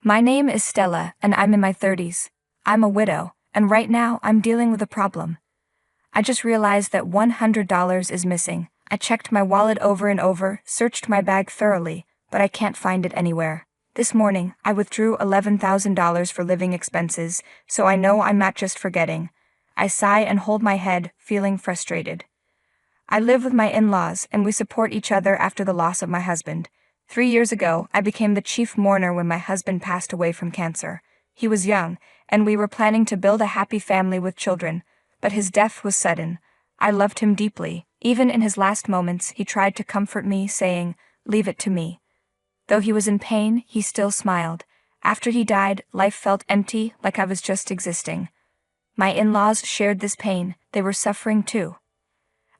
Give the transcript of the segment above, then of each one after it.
My name is Stella, and I'm in my 30s. I'm a widow, and right now I'm dealing with a problem. I just realized that $100 is missing. I checked my wallet over and over, searched my bag thoroughly, but I can't find it anywhere. This morning, I withdrew $11,000 for living expenses, so I know I'm not just forgetting. I sigh and hold my head, feeling frustrated. I live with my in-laws, and we support each other after the loss of my husband. 3 years ago, I became the chief mourner when my husband passed away from cancer. He was young, and we were planning to build a happy family with children, but his death was sudden. I loved him deeply. Even in his last moments, he tried to comfort me, saying, "Leave it to me." Though he was in pain, he still smiled. After he died, life felt empty, like I was just existing. My in-laws shared this pain. They were suffering too.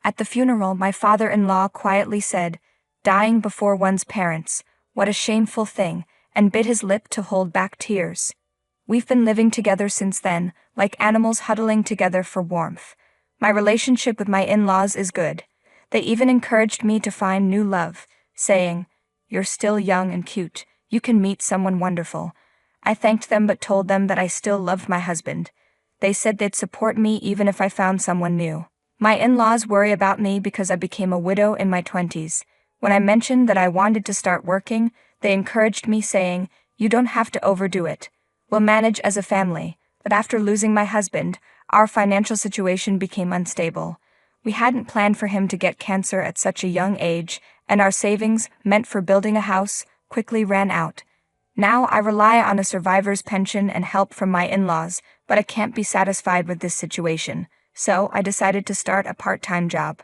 At the funeral, my father-in-law quietly said, "Dying before one's parents, what a shameful thing," and bit his lip to hold back tears. We've been living together since then, like animals huddling together for warmth. My relationship with my in-laws is good. They even encouraged me to find new love, saying, "You're still young and cute. You can meet someone wonderful." I thanked them but told them that I still loved my husband. They said they'd support me even if I found someone new. My in-laws worry about me because I became a widow in my 20s. When I mentioned that I wanted to start working, they encouraged me, saying, "You don't have to overdo it. We'll manage as a family." But after losing my husband, our financial situation became unstable. We hadn't planned for him to get cancer at such a young age, and our savings, meant for building a house, quickly ran out. Now I rely on a survivor's pension and help from my in-laws, but I can't be satisfied with this situation, so I decided to start a part-time job.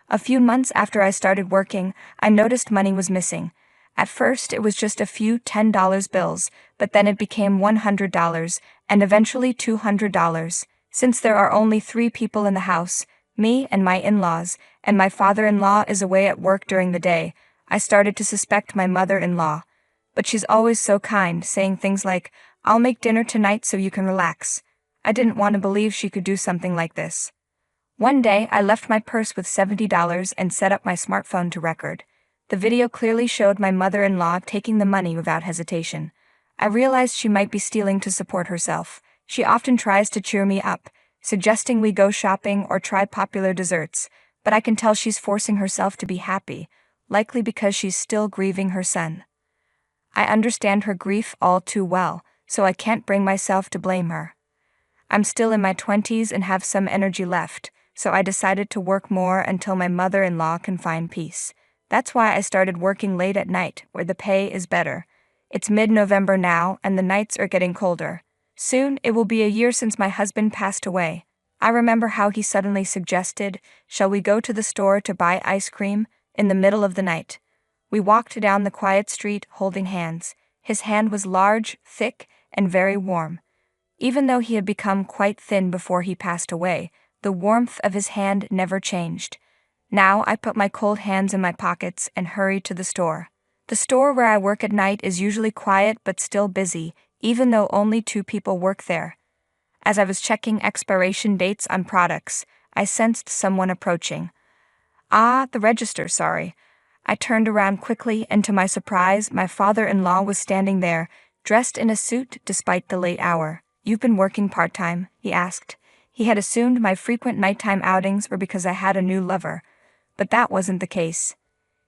A few months after I started working, I noticed money was missing. At first, it was just a few $10 bills, but then it became $100, and eventually $200. Since there are only 3 people in the house, me and my in-laws, and my father-in-law is away at work during the day, I started to suspect my mother-in-law. But she's always so kind, saying things like, "I'll make dinner tonight so you can relax." I didn't want to believe she could do something like this. One day, I left my purse with $70 and set up my smartphone to record. The video clearly showed my mother-in-law taking the money without hesitation. I realized she might be stealing to support herself. She often tries to cheer me up, suggesting we go shopping or try popular desserts, but I can tell she's forcing herself to be happy, likely because she's still grieving her son. I understand her grief all too well, so I can't bring myself to blame her. I'm still in my 20s and have some energy left, so I decided to work more until my mother-in-law can find peace. That's why I started working late at night, where the pay is better. It's mid-November now, and the nights are getting colder. Soon, it will be a year since my husband passed away. I remember how he suddenly suggested, "Shall we go to the store to buy ice cream?" in the middle of the night. We walked down the quiet street, holding hands. His hand was large, thick, and very warm. Even though he had become quite thin before he passed away, the warmth of his hand never changed. Now I put my cold hands in my pockets and hurried to the store. The store where I work at night is usually quiet but still busy, even though only 2 people work there. As I was checking expiration dates on products, I sensed someone approaching. "Ah, the register, sorry." I turned around quickly, and to my surprise, my father-in-law was standing there, dressed in a suit despite the late hour. "You've been working part-time?" he asked. He had assumed my frequent nighttime outings were because I had a new lover, but that wasn't the case.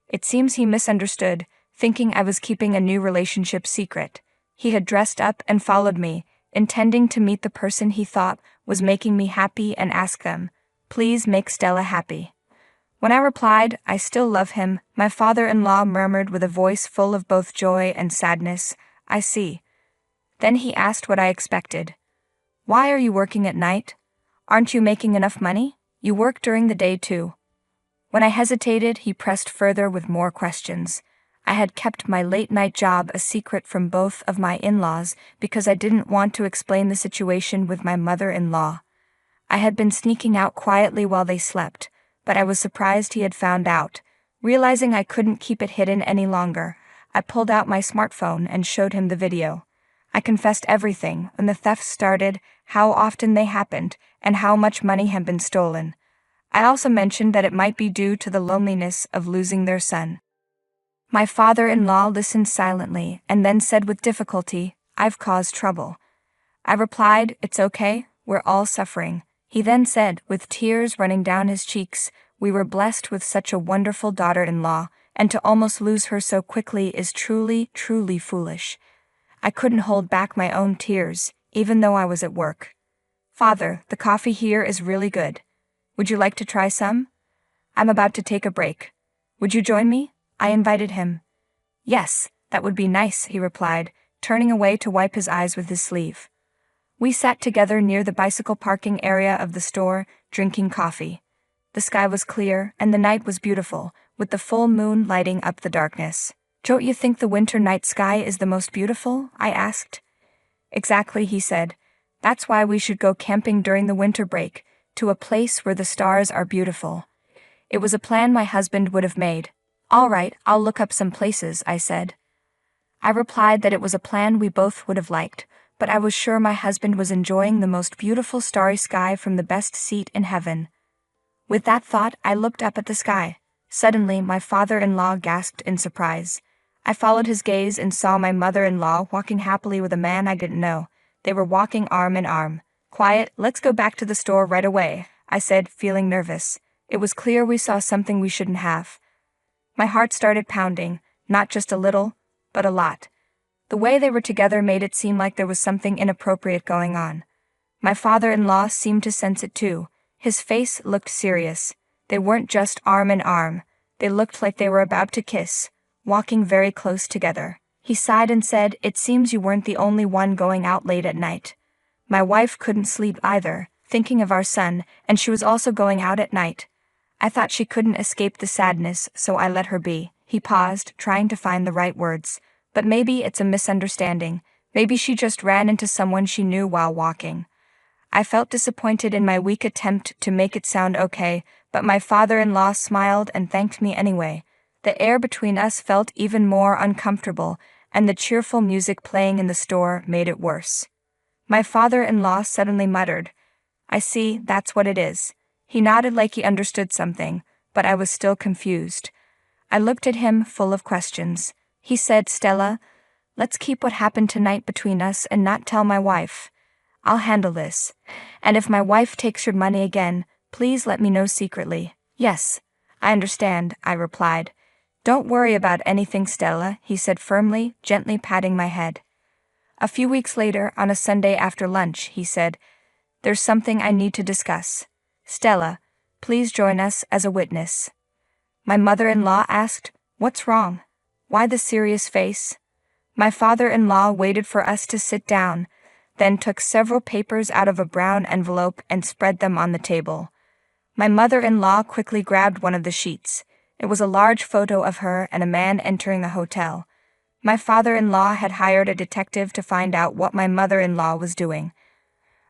It seems he misunderstood, thinking I was keeping a new relationship secret. He had dressed up and followed me, intending to meet the person he thought was making me happy and ask them, "Please make Stella happy." When I replied, "I still love him," my father-in-law murmured with a voice full of both joy and sadness, "I see." Then he asked what I expected. "Why are you working at night? Aren't you making enough money? You work during the day too." When I hesitated, he pressed further with more questions. I had kept my late-night job a secret from both of my in-laws because I didn't want to explain the situation with my mother-in-law. I had been sneaking out quietly while they slept, but I was surprised he had found out. Realizing I couldn't keep it hidden any longer, I pulled out my smartphone and showed him the video. I confessed everything, when the thefts started, how often they happened, and how much money had been stolen. I also mentioned that it might be due to the loneliness of losing their son. My father-in-law listened silently and then said with difficulty, I've caused trouble. I replied, "It's okay, we're all suffering." He then said, with tears running down his cheeks, "We were blessed with such a wonderful daughter-in-law, and to almost lose her so quickly is truly, truly foolish." I couldn't hold back my own tears, even though I was at work. "Father, the coffee here is really good. Would you like to try some? I'm about to take a break. Would you join me?" I invited him. "Yes, that would be nice," he replied, turning away to wipe his eyes with his sleeve. We sat together near the bicycle parking area of the store, drinking coffee. The sky was clear, and the night was beautiful, with the full moon lighting up the darkness. "Don't you think the winter night sky is the most beautiful?" I asked. "Exactly," he said. "That's why we should go camping during the winter break, to a place where the stars are beautiful." It was a plan my husband would have made. "All right, I'll look up some places," I said. I replied that it was a plan we both would have liked, but I was sure my husband was enjoying the most beautiful starry sky from the best seat in heaven. With that thought, I looked up at the sky. Suddenly, my father-in-law gasped in surprise. I followed his gaze and saw my mother-in-law walking happily with a man I didn't know. They were walking arm in arm. "Quiet, let's go back to the store right away," I said, feeling nervous. It was clear we saw something we shouldn't have. My heart started pounding, not just a little, but a lot. The way they were together made it seem like there was something inappropriate going on. My father-in-law seemed to sense it too. His face looked serious. They weren't just arm in arm. They looked like they were about to kiss, walking very close together. He sighed and said, "It seems you weren't the only one going out late at night." My wife couldn't sleep either, thinking of our son, and she was also going out at night. I thought she couldn't escape the sadness, so I let her be. He paused, trying to find the right words. "But maybe it's a misunderstanding. Maybe she just ran into someone she knew while walking." I felt disappointed in my weak attempt to make it sound okay, but my father-in-law smiled and thanked me anyway. The air between us felt even more uncomfortable, and the cheerful music playing in the store made it worse. My father-in-law suddenly muttered, "I see, that's what it is." He nodded like he understood something, but I was still confused. I looked at him, full of questions. He said, "Stella, let's keep what happened tonight between us and not tell my wife. I'll handle this. And if my wife takes your money again, please let me know secretly." "Yes, I understand," I replied. "Don't worry about anything, Stella," he said firmly, gently patting my head. A few weeks later, on a Sunday after lunch, he said, "There's something I need to discuss. Stella, please join us as a witness." My mother-in-law asked, "What's wrong? Why the serious face?" My father-in-law waited for us to sit down, then took several papers out of a brown envelope and spread them on the table. My mother-in-law quickly grabbed one of the sheets. It was a large photo of her and a man entering a hotel. My father-in-law had hired a detective to find out what my mother-in-law was doing.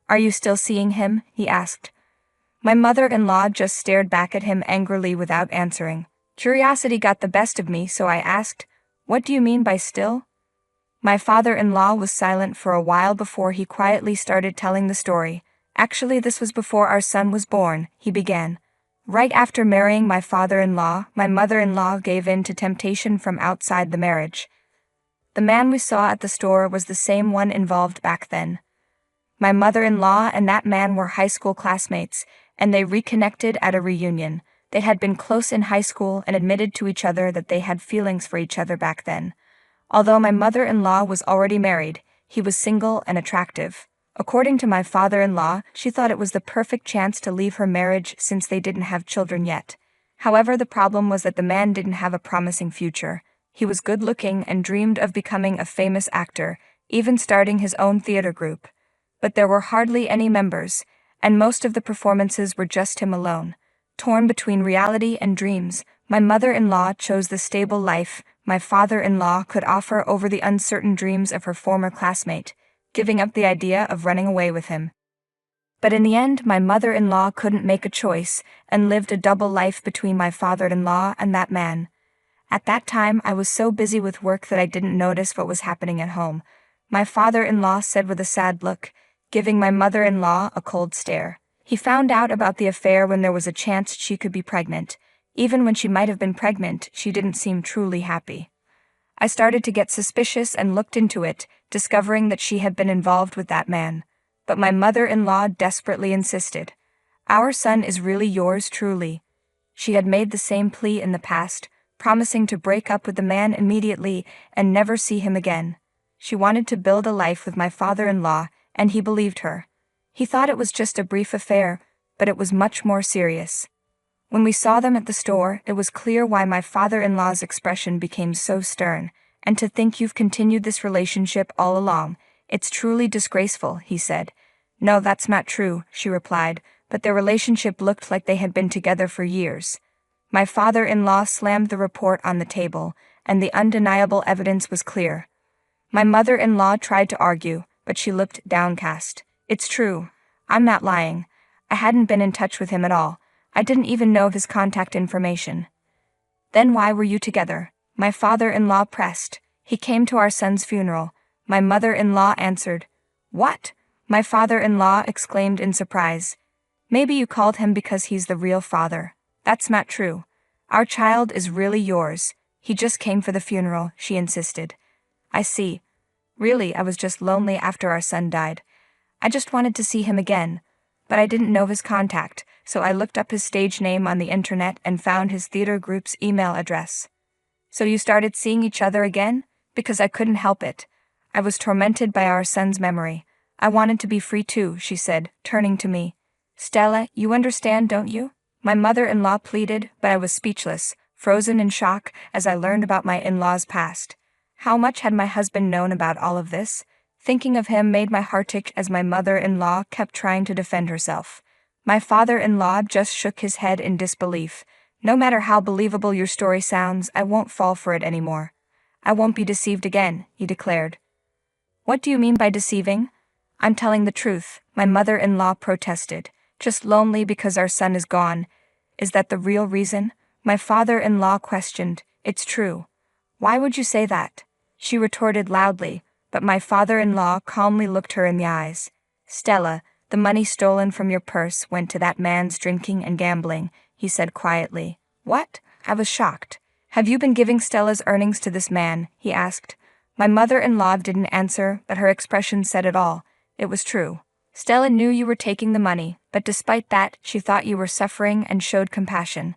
"Are you still seeing him?" he asked. My mother-in-law just stared back at him angrily without answering. Curiosity got the best of me, so I asked, "What do you mean by still?" My father-in-law was silent for a while before he quietly started telling the story. "Actually, this was before our son was born," he began. "Right after marrying my father-in-law, my mother-in-law gave in to temptation from outside the marriage. The man we saw at the store was the same one involved back then. My mother-in-law and that man were high school classmates, and they reconnected at a reunion. They had been close in high school and admitted to each other that they had feelings for each other back then. Although my mother-in-law was already married, he was single and attractive. According to my father-in-law, she thought it was the perfect chance to leave her marriage since they didn't have children yet. However, the problem was that the man didn't have a promising future. He was good-looking and dreamed of becoming a famous actor, even starting his own theater group. But there were hardly any members, and most of the performances were just him alone. Torn between reality and dreams, my mother-in-law chose the stable life my father-in-law could offer over the uncertain dreams of her former classmate, giving up the idea of running away with him. But in the end, my mother-in-law couldn't make a choice and lived a double life between my father-in-law and that man. At that time, I was so busy with work that I didn't notice what was happening at home. My father-in-law said with a sad look, giving my mother-in-law a cold stare. He found out about the affair when there was a chance she could be pregnant. Even when she might have been pregnant, she didn't seem truly happy. I started to get suspicious and looked into it, discovering that she had been involved with that man. But my mother-in-law desperately insisted. Our son is really yours truly. She had made the same plea in the past, promising to break up with the man immediately and never see him again. She wanted to build a life with my father-in-law, and he believed her. He thought it was just a brief affair, but it was much more serious. When we saw them at the store, it was clear why my father-in-law's expression became so stern. And to think you've continued this relationship all along, it's truly disgraceful, he said. No, that's not true, she replied, but their relationship looked like they had been together for years. My father-in-law slammed the report on the table, and the undeniable evidence was clear. My mother-in-law tried to argue, but she looked downcast. It's true. I'm not lying. I hadn't been in touch with him at all. I didn't even know his contact information. Then why were you together? My father-in-law pressed. He came to our son's funeral. My mother-in-law answered. What? My father-in-law exclaimed in surprise. Maybe you called him because he's the real father. That's not true. Our child is really yours. He just came for the funeral, she insisted. I see. Really, I was just lonely after our son died. I just wanted to see him again, but I didn't know his contact, so I looked up his stage name on the internet and found his theater group's email address. So you started seeing each other again? Because I couldn't help it. I was tormented by our son's memory. I wanted to be free too, she said, turning to me. Stella, you understand, don't you? My mother-in-law pleaded, but I was speechless, frozen in shock as I learned about my in-law's past. How much had my husband known about all of this? Thinking of him made my heart ache as my mother-in-law kept trying to defend herself. My father-in-law just shook his head in disbelief. No matter how believable your story sounds, I won't fall for it anymore. I won't be deceived again, he declared. What do you mean by deceiving? I'm telling the truth, my mother-in-law protested. Just lonely because our son is gone. Is that the real reason? My father-in-law questioned. It's true. Why would you say that? She retorted loudly, but my father-in-law calmly looked her in the eyes. Stella, the money stolen from your purse went to that man's drinking and gambling, he said quietly. What? I was shocked. Have you been giving Stella's earnings to this man? He asked. My mother-in-law didn't answer, but her expression said it all. It was true. Stella knew you were taking the money, but despite that, she thought you were suffering and showed compassion.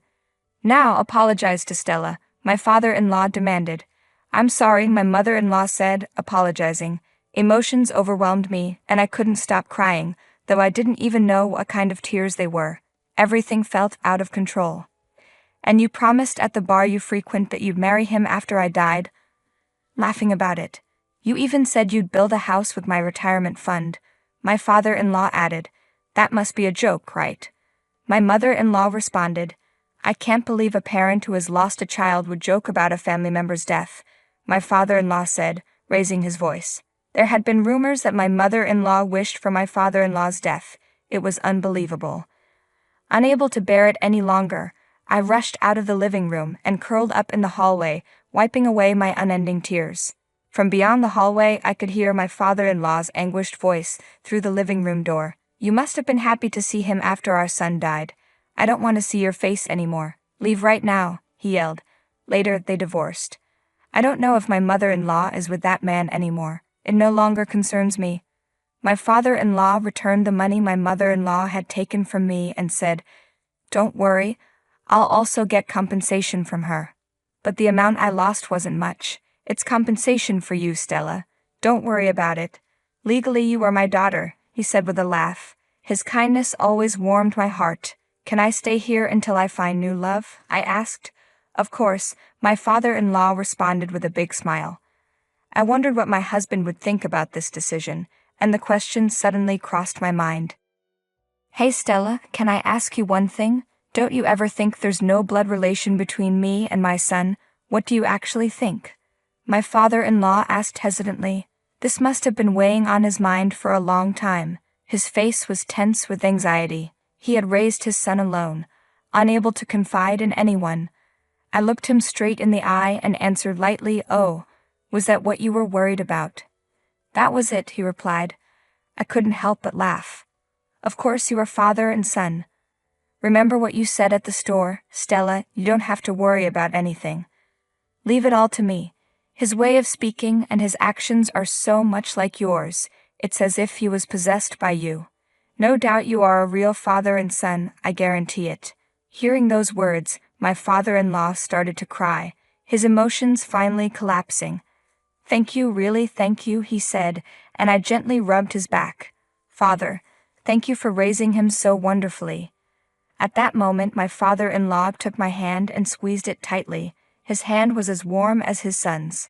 Now apologize to Stella, my father-in-law demanded. I'm sorry, my mother-in-law said, apologizing. Emotions overwhelmed me, and I couldn't stop crying, though I didn't even know what kind of tears they were. Everything felt out of control. And you promised at the bar you frequent that you'd marry him after I died? Laughing about it. You even said you'd build a house with my retirement fund. My father-in-law added. That must be a joke, right? My mother-in-law responded. I can't believe a parent who has lost a child would joke about a family member's death. My father-in-law said, raising his voice. There had been rumors that my mother-in-law wished for my father-in-law's death. It was unbelievable. Unable to bear it any longer, I rushed out of the living room and curled up in the hallway, wiping away my unending tears. From beyond the hallway, I could hear my father-in-law's anguished voice through the living room door. You must have been happy to see him after our son died. I don't want to see your face anymore. Leave right now, he yelled. Later, they divorced. I don't know if my mother-in-law is with that man anymore. It no longer concerns me. My father-in-law returned the money my mother-in-law had taken from me and said, Don't worry, I'll also get compensation from her. But the amount I lost wasn't much. It's compensation for you, Stella. Don't worry about it. Legally you are my daughter, he said with a laugh. His kindness always warmed my heart. Can I stay here until I find new love? I asked. Of course, my father-in-law responded with a big smile. I wondered what my husband would think about this decision, and the question suddenly crossed my mind. Hey Stella, can I ask you one thing? Don't you ever think there's no blood relation between me and my son? What do you actually think? My father-in-law asked hesitantly. This must have been weighing on his mind for a long time. His face was tense with anxiety. He had raised his son alone, unable to confide in anyone. I looked him straight in the eye and answered lightly, Oh, was that what you were worried about? That was it, he replied. I couldn't help but laugh. Of course you are father and son. Remember what you said at the store, Stella, you don't have to worry about anything. Leave it all to me. His way of speaking and his actions are so much like yours, it's as if he was possessed by you. No doubt you are a real father and son, I guarantee it." Hearing those words, my father-in-law started to cry, his emotions finally collapsing. "Thank you, really thank you," he said, and I gently rubbed his back. "Father, thank you for raising him so wonderfully." At that moment my father-in-law took my hand and squeezed it tightly. His hand was as warm as his son's.